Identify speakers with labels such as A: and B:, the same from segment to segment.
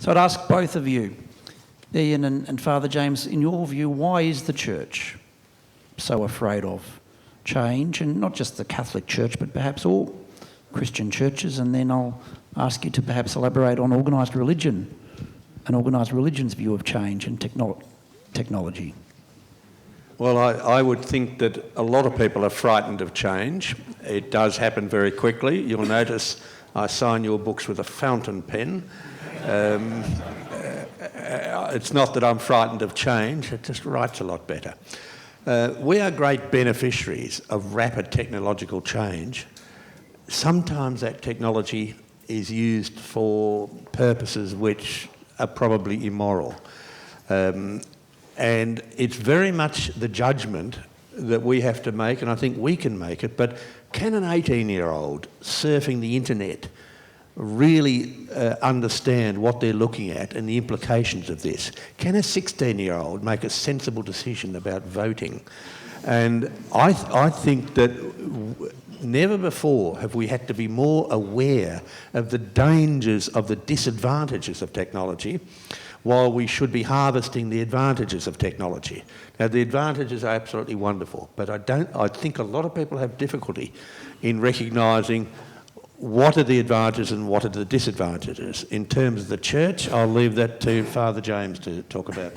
A: So I'd ask both of you, Ian and Father James, in your view, why is the Church so afraid of change? And not just the Catholic Church, but perhaps all Christian churches. And then I'll ask you to perhaps elaborate on organised religion and organised religion's view of change and technology.
B: Well, I would think that a lot of people are frightened of change. It does happen very quickly. You'll notice I sign your books with a fountain pen. It's not that I'm frightened of change, it just writes a lot better. We are great beneficiaries of rapid technological change. Sometimes that technology is used for purposes which are probably immoral. And it's very much the judgment that we have to make, and I think we can make it, but can an 18-year-old surfing the internet really understand what they're looking at and the implications of this? Can a 16-year-old make a sensible decision about voting? And I think that never before have we had to be more aware of the dangers of the disadvantages of technology, while we should be harvesting the advantages of technology. Now, the advantages are absolutely wonderful, but I think a lot of people have difficulty in recognising what are the advantages and what are the disadvantages. In terms of the Church, I'll leave that to Father James to talk about.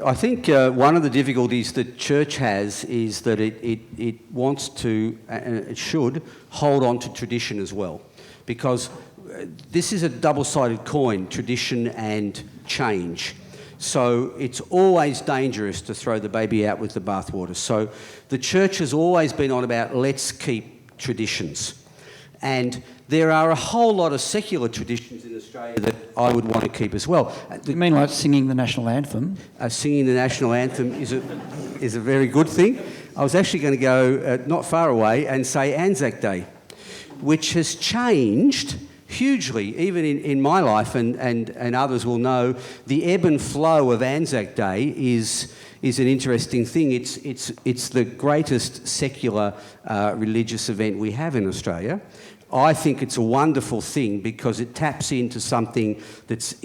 C: I think one of the difficulties that Church has is that it wants to, and it should, hold on to tradition as well, because this is a double-sided coin, tradition and change. So it's always dangerous to throw the baby out with the bathwater. So the Church has always been on about let's keep traditions. And there are a whole lot of secular traditions in Australia that I would want to keep as well.
A: You mean like singing the national anthem?
C: Singing the national anthem is a very good thing. I was actually going to go not far away and say Anzac Day, which has changed hugely, even in my life, and others will know, the ebb and flow of Anzac Day is an interesting thing. It's the greatest secular religious event we have in Australia. I think it's a wonderful thing because it taps into something that's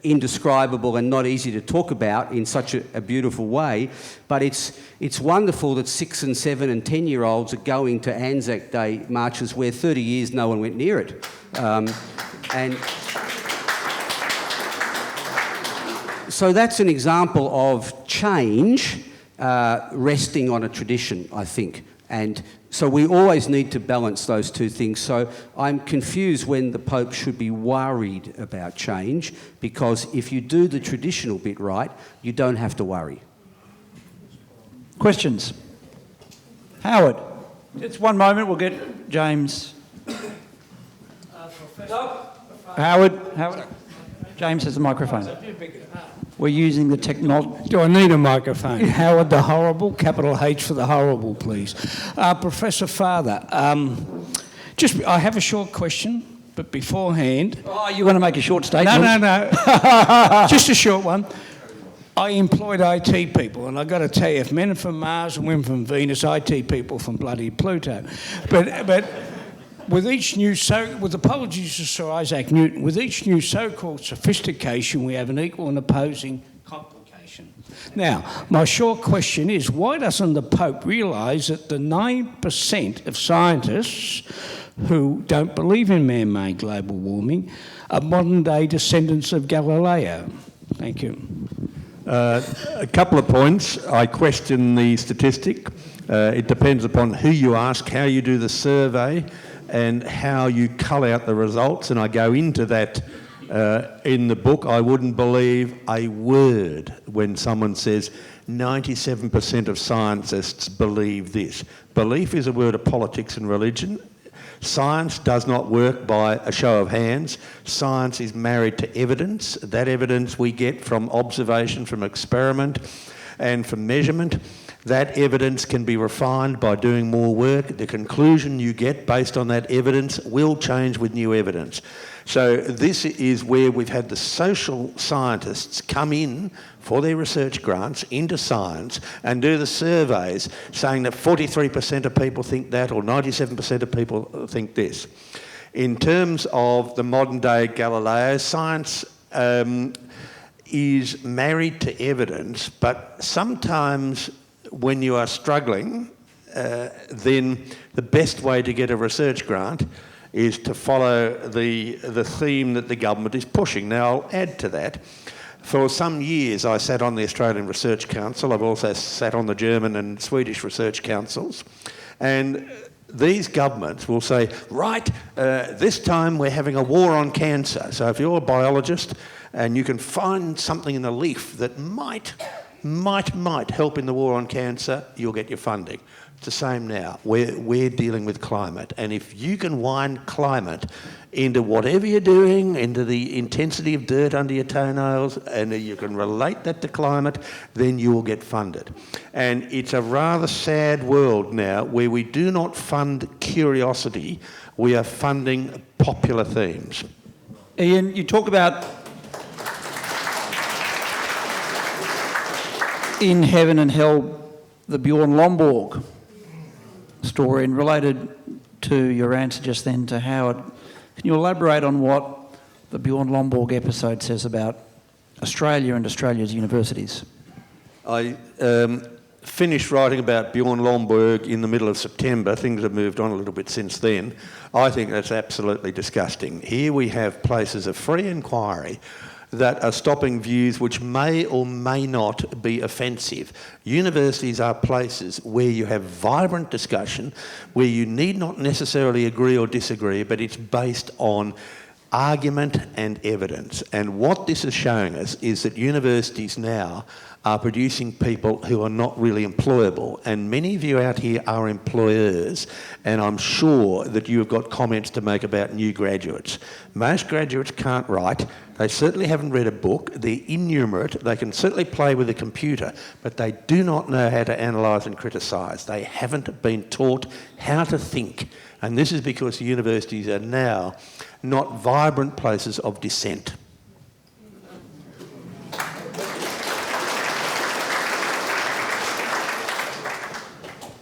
C: indescribable and not easy to talk about in such a beautiful way. But it's wonderful that 6 and 7 and 10-year-olds are going to Anzac Day marches where 30 years no one went near it. And so that's an example of change resting on a tradition, I think. And so we always need to balance those two things. So I'm confused when the Pope should be worried about change, because if you do the traditional bit right, you don't have to worry.
A: Questions? Howard? Just one moment, we'll get James. Howard? James has the microphone. We're using the technology.
D: Do I need a microphone? Howard the Horrible, capital H for the horrible, please. Professor Father, I have a short question, but beforehand...
A: Oh, you're going to make a short statement?
D: No. Just a short one. I employed IT people, and I've got to tell you, if men are from Mars and women from Venus, IT people from bloody Pluto. But with each new, with apologies to Sir Isaac Newton, with each new so-called sophistication, we have an equal and opposing complication. Now, my short question is, why doesn't the Pope realise that the 9% of scientists who don't believe in man-made global warming are modern-day descendants of Galileo? Thank you.
B: A couple of points. I question the statistic. It depends upon who you ask, how you do the survey, and how you cull out the results, and I go into that in the book. I wouldn't believe a word when someone says 97% of scientists believe this. Belief is a word of politics and religion. Science does not work by a show of hands. Science is married to evidence. That evidence we get from observation, from experiment, and from measurement. That evidence can be refined by doing more work. The conclusion you get based on that evidence will change with new evidence. So this is where we've had the social scientists come in for their research grants into science and do the surveys saying that 43% of people think that or 97% of people think this. In terms of the modern day Galileo, science is married to evidence, but sometimes when you are struggling, then the best way to get a research grant is to follow the theme that the government is pushing. Now, I'll add to that. For some years, I sat on the Australian Research Council. I've also sat on the German and Swedish research councils. And these governments will say, right, this time we're having a war on cancer. So if you're a biologist and you can find something in a leaf that might help in the war on cancer, you'll get your funding. It's the same now. We're dealing with climate. And if you can wind climate into whatever you're doing, into the intensity of dirt under your toenails, and you can relate that to climate, then you will get funded. And it's a rather sad world now where we do not fund curiosity, we are funding popular themes.
A: Ian, you talk about in heaven and hell, the Bjorn Lomborg story, and related to your answer just then to Howard, can you elaborate on what the Bjorn Lomborg episode says about Australia and Australia's universities?
B: I finished writing about Bjorn Lomborg in the middle of September. Things have moved on a little bit since then. I think that's absolutely disgusting. Here we have places of free inquiry that are stopping views which may or may not be offensive. Universities are places where you have vibrant discussion, where you need not necessarily agree or disagree, but it's based on argument and evidence. And what this is showing us is that universities now are producing people who are not really employable. And many of you out here are employers, and I'm sure that you have got comments to make about new graduates. Most graduates can't write. They certainly haven't read a book. They're innumerate. They can certainly play with a computer, but they do not know how to analyse and criticise. They haven't been taught how to think. And this is because the universities are now not vibrant places of dissent.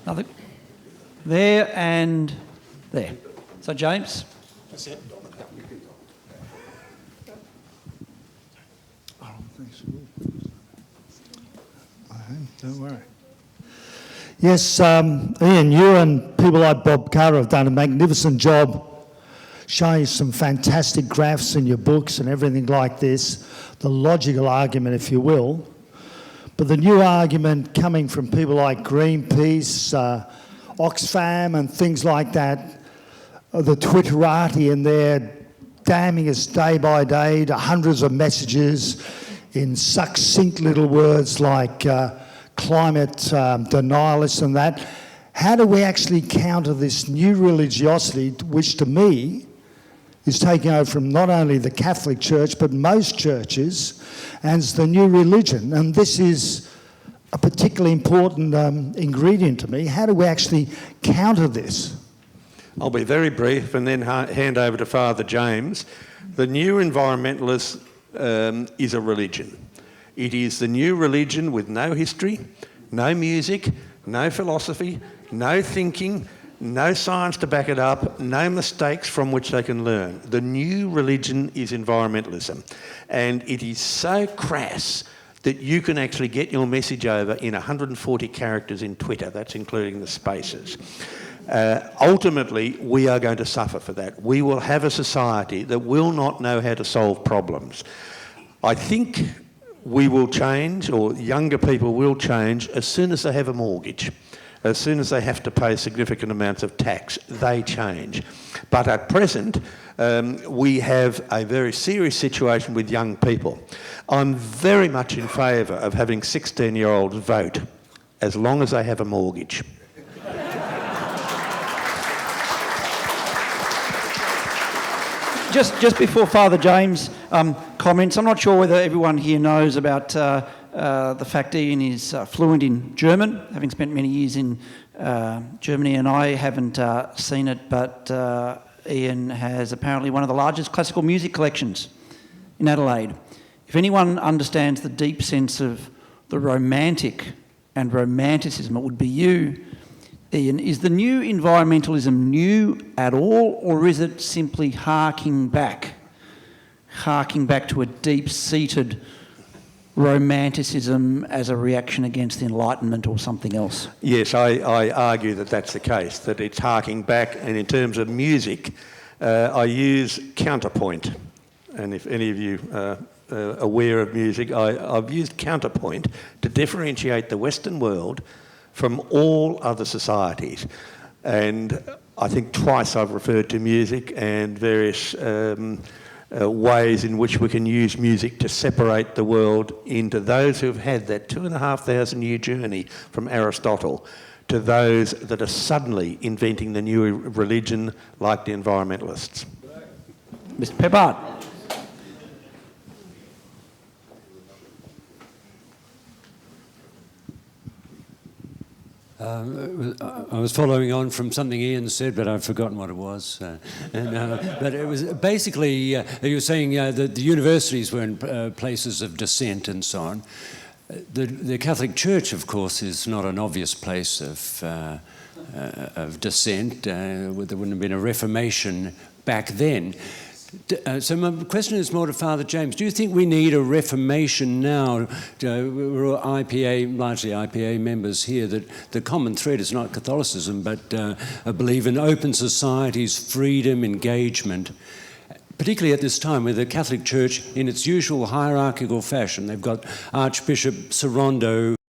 A: Nothing. There and there. So, James?
E: That's it. Oh, thanks. Don't worry. Yes, Ian, you and people like Bob Carter have done a magnificent job showing some fantastic graphs in your books and everything like this, the logical argument, if you will. But the new argument coming from people like Greenpeace, Oxfam and things like that, the Twitterati, and they're damning us day by day to hundreds of messages in succinct little words like climate denialists and that. How do we actually counter this new religiosity, which to me is taking over from not only the Catholic Church but most churches, and it's the new religion? And this is a particularly important ingredient to me. How do we actually counter this?
B: I'll be very brief and then hand over to Father James. The new environmentalist is a religion. It is the new religion with no history, no music, no philosophy, no thinking, no science to back it up, no mistakes from which they can learn. The new religion is environmentalism. And it is so crass that you can actually get your message over in 140 characters in Twitter. That's including the spaces. Ultimately, we are going to suffer for that. We will have a society that will not know how to solve problems. I think we will change, or younger people will change, as soon as they have a mortgage. As soon as they have to pay significant amounts of tax, they change. But at present, we have a very serious situation with young people. I'm very much in favour of having 16-year-olds vote, as long as they have a mortgage.
A: Just before Father James comments, I'm not sure whether everyone here knows about the fact Ian is fluent in German, having spent many years in Germany, and I haven't seen it, but Ian has apparently one of the largest classical music collections in Adelaide. If anyone understands the deep sense of the romantic and romanticism, it would be you. Ian, is the new environmentalism new at all, or is it simply harking back to a deep-seated romanticism as a reaction against the Enlightenment or something else?
B: Yes, I argue that that's the case, that it's harking back, and in terms of music, I use counterpoint. And if any of you are aware of music, I've used counterpoint to differentiate the Western world from all other societies. And I think twice I've referred to music and various ways in which we can use music to separate the world into those who have had that 2,500 year journey from Aristotle to those that are suddenly inventing the new religion like the environmentalists.
A: Mr. Peppard.
F: I was following on from something Ian said, but I've forgotten what it was. But it was basically, you were saying that the universities were in places of dissent and so on. The Catholic Church, of course, is not an obvious place of dissent. There wouldn't have been a Reformation back then. So my question is more to Father James. Do you think we need a reformation now? We're all IPA, largely IPA members here, that the common thread is not Catholicism, but a belief in open societies, freedom, engagement, particularly at this time with the Catholic Church in its usual hierarchical fashion. They've got Archbishop Sorondo